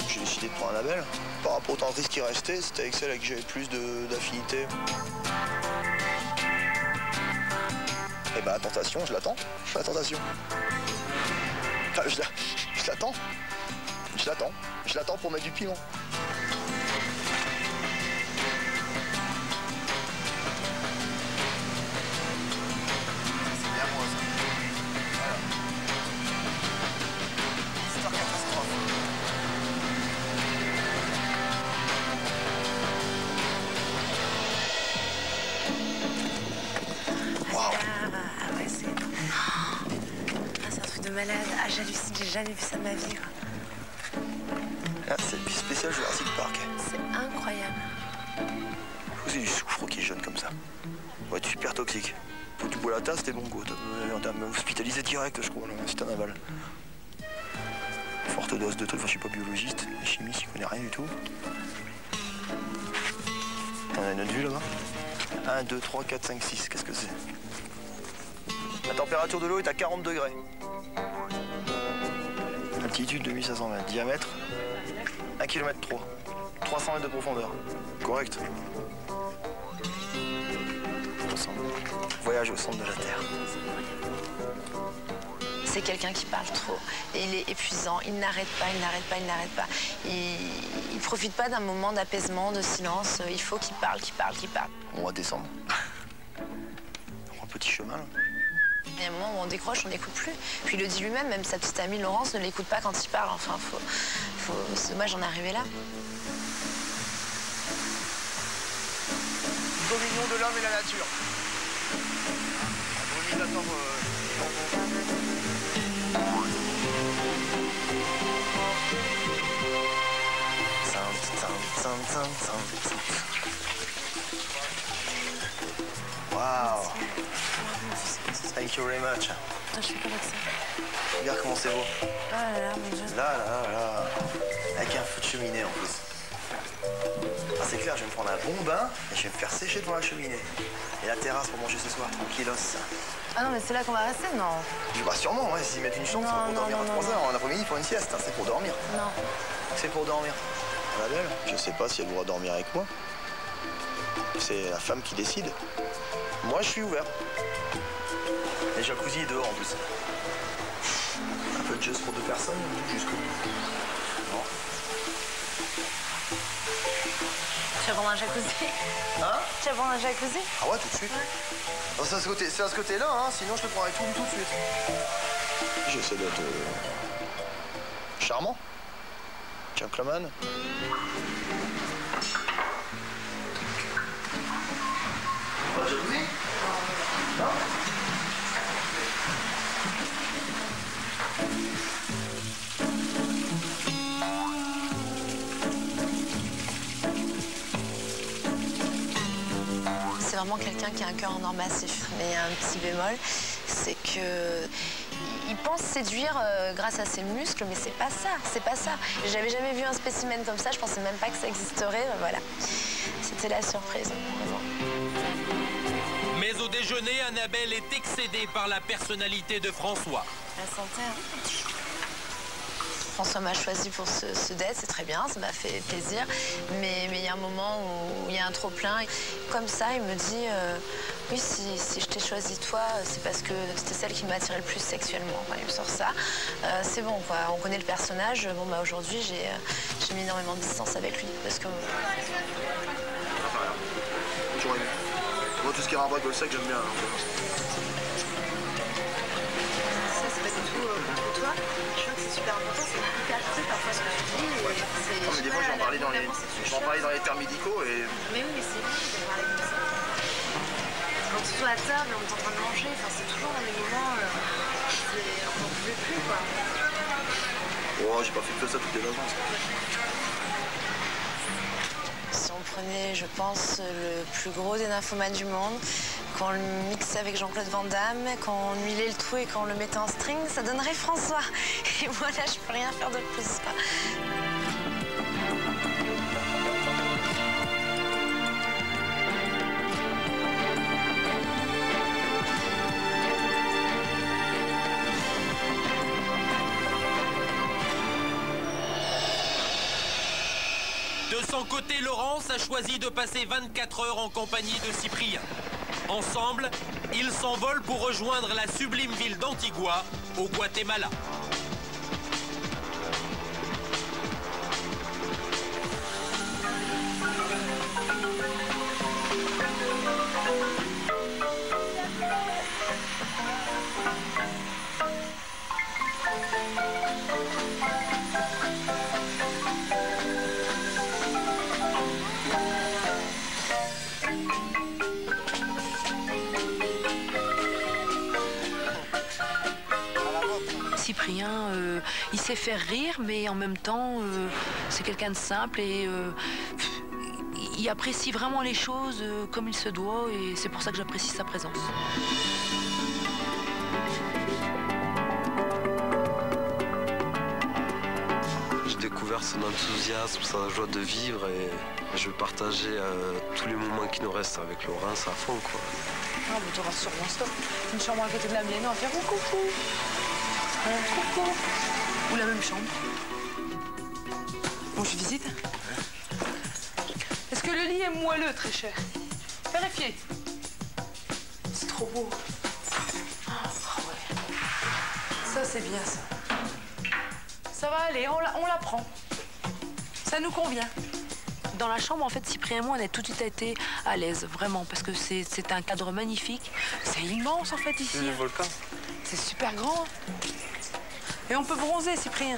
J'ai décidé de prendre Annabelle. Par rapport aux tentatrices qui restaient, c'était avec celle avec qui j'avais plus d'affinité. Et ben la tentation, je l'attends. La tentation. Enfin, je l'attends. Je l'attends pour mettre du piment. C'est bien moi ça. Voilà. Histoire catastrophe. Ah ouais, c'est... Ah, c'est un truc de malade. Ah, j'hallucine, j'ai jamais vu ça de ma vie, quoi. Ah, c'est le spécial Jurassic Park. C'est incroyable. C'est du soufre qui est jeune comme ça. Ouais, super toxique. Faut que tu bois la tasse, t'es bon go. On t'a hospitalisé direct, je crois, c'est un aval. Forte dose de trucs, enfin, je suis pas biologiste, chimiste, je connais rien du tout. On a une autre vue là-bas. 1, 2, 3, 4, 5, 6, qu'est-ce que c'est? La température de l'eau est à 40 degrés. Altitude 2500 mètres. Diamètre 1 km 3. 300 mètres de profondeur. Correct. Voyage au centre de la Terre. C'est quelqu'un qui parle trop. Et il est épuisant. Il n'arrête pas, il n'arrête pas, il n'arrête pas. Il profite pas d'un moment d'apaisement, de silence. Il faut qu'il parle, qu'il parle, qu'il parle. On va descendre. Un petit chemin là. Il y a un moment où on décroche, on n'écoute plus. Puis il le dit lui-même, même sa petite amie Laurence ne l'écoute pas quand il parle. Enfin, c'est dommage, j'en ai arrivé là. Dominion de l'homme et la nature. Wow. Thank you very much. Ah, je fais pas avec ça. Regarde comment c'est beau. Ah là là, mon Dieu. Là. Avec un feu de cheminée en plus. Ah, c'est clair, je vais me prendre un bon bain et je vais me faire sécher devant la cheminée. Et la terrasse pour manger ce soir, tranquillos. Ah non, mais c'est là qu'on va rester, non? Bah sûrement, ouais, s'ils mettent une chambre, c'est pour dormir à 3 heures en après-midi pour une sieste, hein, c'est pour dormir. Non. C'est pour dormir. Annabelle, je sais pas si elle doit dormir avec moi. C'est la femme qui décide. Moi, je suis ouvert. Et le jacuzzi est dehors en plus. Un peu de jazz pour 2 personnes, jusqu'au bout. Non. Tu vas prendre un jacuzzi? Hein? Tu vas prendre un jacuzzi? Ah ouais, tout de suite. Ouais. C'est à ce côté-là, hein, sinon je te prendrai tout de suite. J'essaie d'être charmant. Gentleman. Pas de jacuzzi? Non? C'est vraiment quelqu'un qui a un cœur en or massif. Mais il y a un petit bémol, c'est que il pense séduire grâce à ses muscles, mais c'est pas ça, c'est pas ça. J'avais jamais vu un spécimen comme ça, je pensais même pas que ça existerait, voilà. C'était la surprise, vraiment. Mais au déjeuner, Annabelle est excédée par la personnalité de François. La santé, hein. François m'a choisi pour ce date, c'est très bien, ça m'a fait plaisir. Mais il y a un moment où il y a un trop-plein. Comme ça, il me dit oui, si je t'ai choisi toi, c'est parce que c'était celle qui m'a attiré le plus sexuellement. Enfin, il me sort ça. C'est bon, quoi. On connaît le personnage. Bon, bah aujourd'hui, j'ai mis énormément de distance avec lui. Parce que... Toujours aimé. Moi, tout ce qui est rapport avec le sexe, j'aime bien. Ça, c'est pas du tout... pour toi, je crois que c'est super important, c'est hyper cru parfois ce que tu dis. Non, mais des fois, j'en parlais dans les termes médicaux et... Mais oui, mais c'est bien de parler comme ça. Quand tu sois à table, on est en train de manger, enfin, c'est toujours dans les moments, on n'en pouvait plus, quoi. Oh, j'ai pas fait que ça toutes les vacances. Si on prenait, je pense, le plus gros des nymphomanes du monde, qu'on le mixait avec Jean-Claude Van Damme, qu'on huilait le tout et qu'on le mettait en string, ça donnerait François. Et moi, là, je peux rien faire de plus, quoi. De son côté, Laurence a choisi de passer 24 heures en compagnie de Cyprien. Ensemble, ils s'envolent pour rejoindre la sublime ville d'Antigua, au Guatemala. Cyprien, il sait faire rire, mais en même temps, c'est quelqu'un de simple et il apprécie vraiment les choses comme il se doit et c'est pour ça que j'apprécie sa présence. J'ai découvert son enthousiasme, sa joie de vivre et je veux partager tous les moments qui nous restent avec Laurence à fond, quoi. Ah, mais tu auras sûrement ça. Une chambre à côté de la mienne, on va faire coucou. Coucou. Ou la même chambre. Bon, je visite. Est-ce que le lit est moelleux, très cher? Vérifiez. C'est trop beau. Oh, ouais. Ça, c'est bien, ça. Ça va aller, on la prend. Ça nous convient. Dans la chambre, en fait, Cyprien et moi, on a tout de suite été à l'aise, vraiment, parce que c'est un cadre magnifique. C'est immense, en fait, ici. C'est le volcan. C'est super grand. Et on peut bronzer, Cyprien.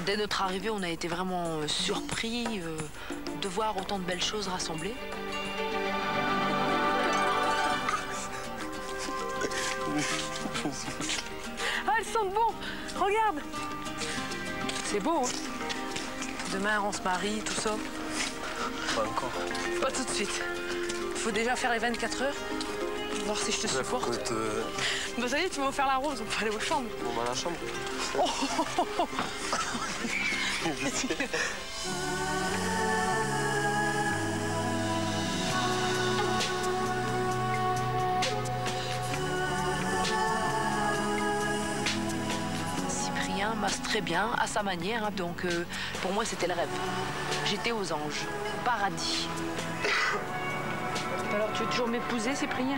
Dès notre arrivée, on a été vraiment surpris de voir autant de belles choses rassemblées. Ah, elles sentent bon. Regarde. C'est beau, hein? Demain, on se marie, tout ça. Pas encore. Pas tout de suite. Faut déjà faire les 24 heures. Voir si je te supporte. Bah ça y est, tu m'as offert la rose, on peut aller aux chambres. On va à la chambre. Oh. Cyprien masse très bien, à sa manière, hein, donc pour moi c'était le rêve. J'étais aux anges, au paradis. Alors tu veux toujours m'épouser, Cyprien?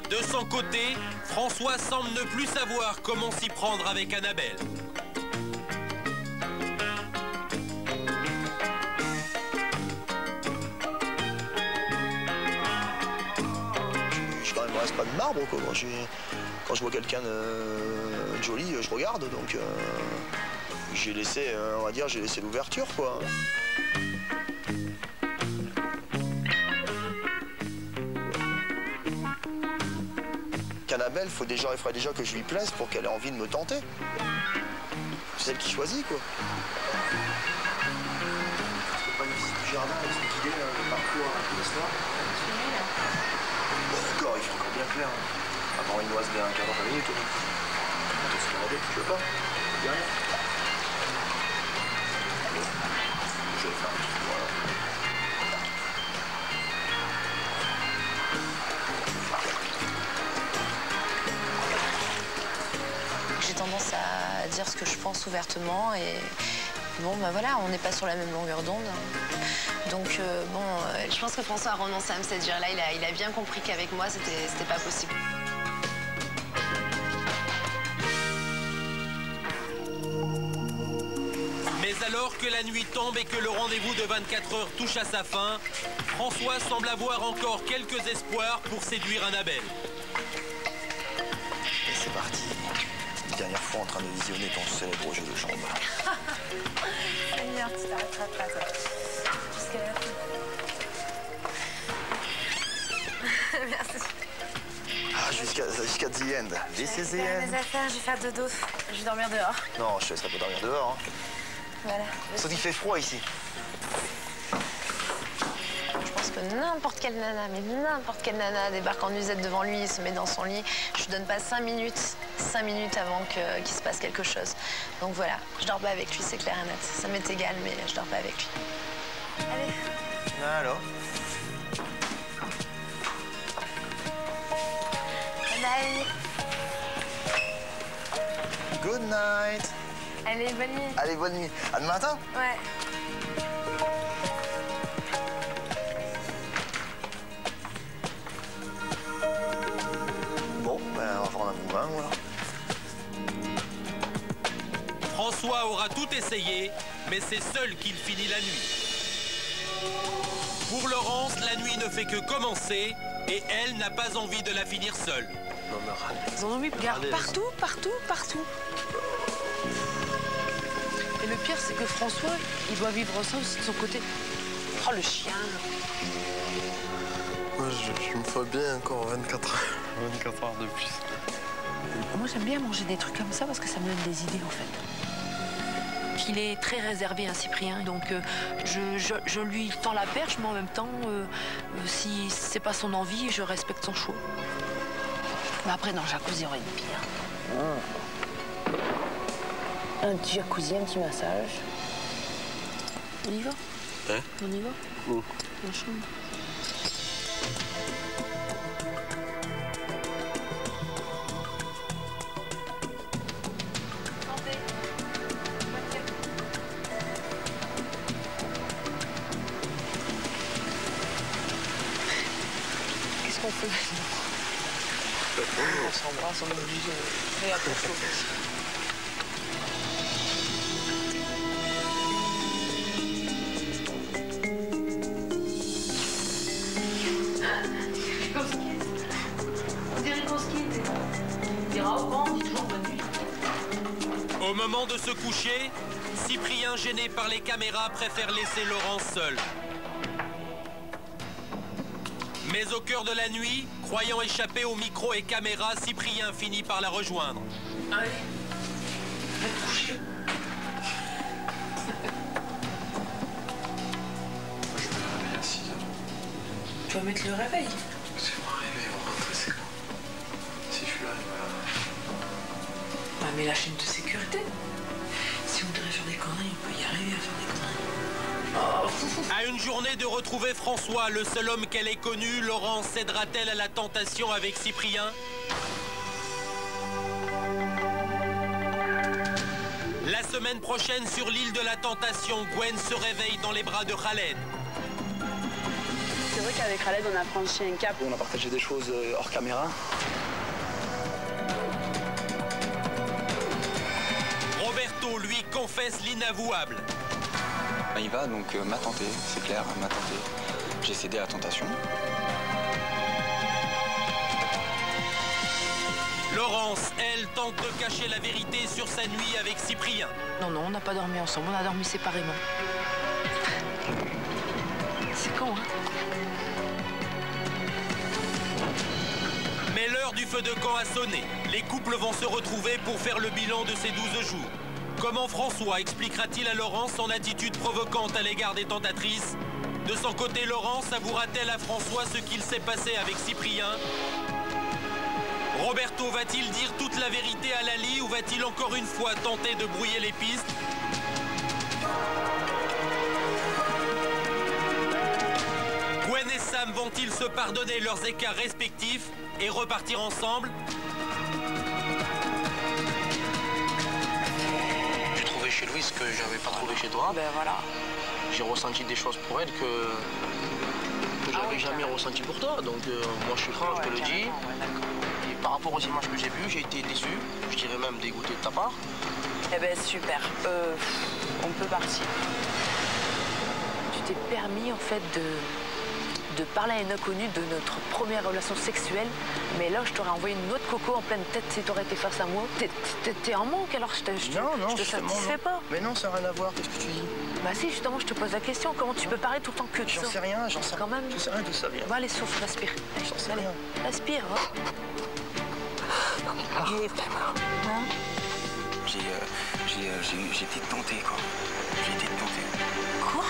De son côté, François semble ne plus savoir comment s'y prendre avec Annabelle. Il me reste pas de marbre, quoi. Quand je vois quelqu'un de joli, je regarde, donc j'ai laissé, on va dire, j'ai laissé l'ouverture, quoi. Annabelle, il faudrait déjà que je lui plaise pour qu'elle ait envie de me tenter. C'est celle qui choisit, quoi. C'est pas une visite du jardin, elle est guidée le parcours tous les soirs. Bon, d'accord, il fait encore bien clair. Avant, il nous reste bien un quart d'heure, 20 minutes. Attends, se regarder, tu veux pas? Il y a rien. Je vais faire un truc, voilà. J'ai tendance à dire ce que je pense ouvertement et bon, bah voilà, on n'est pas sur la même longueur d'onde. Donc je pense que François a renoncé à me séduire. Là, il a bien compris qu'avec moi, c'était pas possible. Mais à Alors que la nuit tombe et que le rendez-vous de 24 heures touche à sa fin, François semble avoir encore quelques espoirs pour séduire Annabelle. Et c'est parti. Une dernière fois en train de visionner ton célèbre jeu de chambre. Seigneur, tu t'arrêteras pas, toi. Jusqu'à la fin. Merci. Ah, jusqu'à the end. This is the end. Mes affaires, je vais faire dodo. Je vais dormir dehors. Non, je te laisserai pas dormir dehors. Hein. Voilà. Sauf qu'il fait froid ici. Je pense que n'importe quelle nana, mais n'importe quelle nana débarque en usette devant lui et se met dans son lit. Je lui donne pas 5 minutes avant qu'il se passe quelque chose. Donc voilà, je dors pas avec lui, c'est clair et net. Ça m'est égal, mais je dors pas avec lui. Allez. Alors. Bye. Good night. Allez, bonne nuit. Allez, bonne nuit. À demain matin. Ouais. Bon, ben, on va prendre un bout, hein, voilà. François aura tout essayé, mais c'est seul qu'il finit la nuit. Pour Laurence, la nuit ne fait que commencer et elle n'a pas envie de la finir seule. Non, mais râle. Ils en ont mis partout. Et le pire, c'est que François, il doit vivre ça aussi de son côté. Oh, le chien. Moi, je me fais bien encore 24 heures de plus. Moi, j'aime bien manger des trucs comme ça parce que ça me donne des idées, en fait. Il est très réservé, hein, Cyprien, donc je lui tends la perche, mais en même temps, si c'est pas son envie, je respecte son choix. Mais après, dans le jacuzzi, il y aurait une pire. Un petit jacuzzi, un petit massage. On y va? Hein? On y va? Où? Dans la chambre. Qu'est-ce qu'on fait maintenant? On s'embrasse, on est obligé de faire quelque chose. Au moment de se coucher, Cyprien, gêné par les caméras, préfère laisser Laurence seule. Mais au cœur de la nuit, croyant échapper aux micros et caméras, Cyprien finit par la rejoindre. Allez, va te coucher. Je me réveille à 6 heures. Tu vas mettre le réveil. C'est mon réveil, on rentre, c'est quand? Si je suis là, il va... Ouais, mais la chaîne de sécurité. Si on devrait faire des conneries, on peut y arriver à faire des conneries. Oh. À une journée de retrouver François, le seul homme qu'elle ait connu, Laurence cédera-t-elle à la tentation avec Cyprien? La semaine prochaine, sur l'île de la Tentation, Gwen se réveille dans les bras de Khaled. C'est vrai qu'avec Khaled, on a franchi un cap. On a partagé des choses hors caméra. Roberto, lui, confesse l'inavouable. Maïva donc m'a tenté, c'est clair, m'a tenté. J'ai cédé à la tentation. Laurence, elle, tente de cacher la vérité sur sa nuit avec Cyprien. Non, on n'a pas dormi ensemble, on a dormi séparément. C'est con, hein? Mais l'heure du feu de camp a sonné. Les couples vont se retrouver pour faire le bilan de ces 12 jours. Comment François expliquera-t-il à Laurence son attitude provocante à l'égard des tentatrices? De son côté, Laurence avouera-t-elle à François ce qu'il s'est passé avec Cyprien? Roberto va-t-il dire toute la vérité à Lali ou va-t-il encore une fois tenter de brouiller les pistes? Gwen et Sam vont-ils se pardonner leurs écarts respectifs et repartir ensemble? J'ai trouvé chez Louise ce que j'avais pas trouvé chez toi. Ben voilà. J'ai ressenti des choses pour elle que j'avais jamais ressenti pour toi. Donc moi je suis franc, je te le dis. Et par rapport aux images que j'ai vues, j'ai été déçu, je dirais même dégoûté de ta part. Eh ben super, on peut partir. Tu t'es permis en fait de parler à une inconnue de notre première relation sexuelle, mais là je t'aurais envoyé une autre coco en pleine tête si t'aurais été face à moi. T'es en manque alors je te satisfais pas. Mais non, ça n'a rien à voir, qu'est-ce que tu dis? Bah si, justement, je te pose la question, comment tu peux parler tout le temps que de ça? J'en sais rien, j'en sais quand même. Je sais rien d'où ça vient. Bah allez, souffle, respire. J'en sais allez, rien. respire. Hein. J'ai été tenté, quoi. J'ai été tenté. Quoi?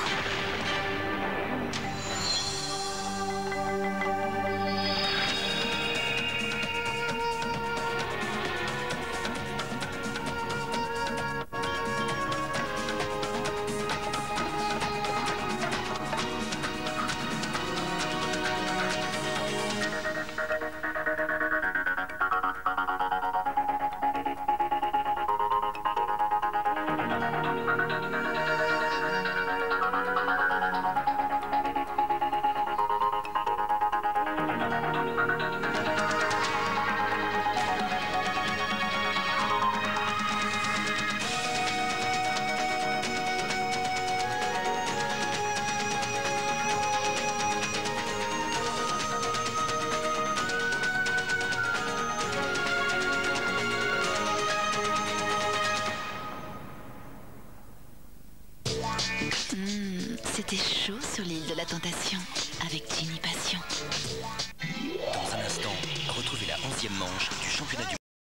C'était chaud sur l'île de la Tentation, avec Ginny Passion. Dans un instant, retrouvez la 11e manche du championnat du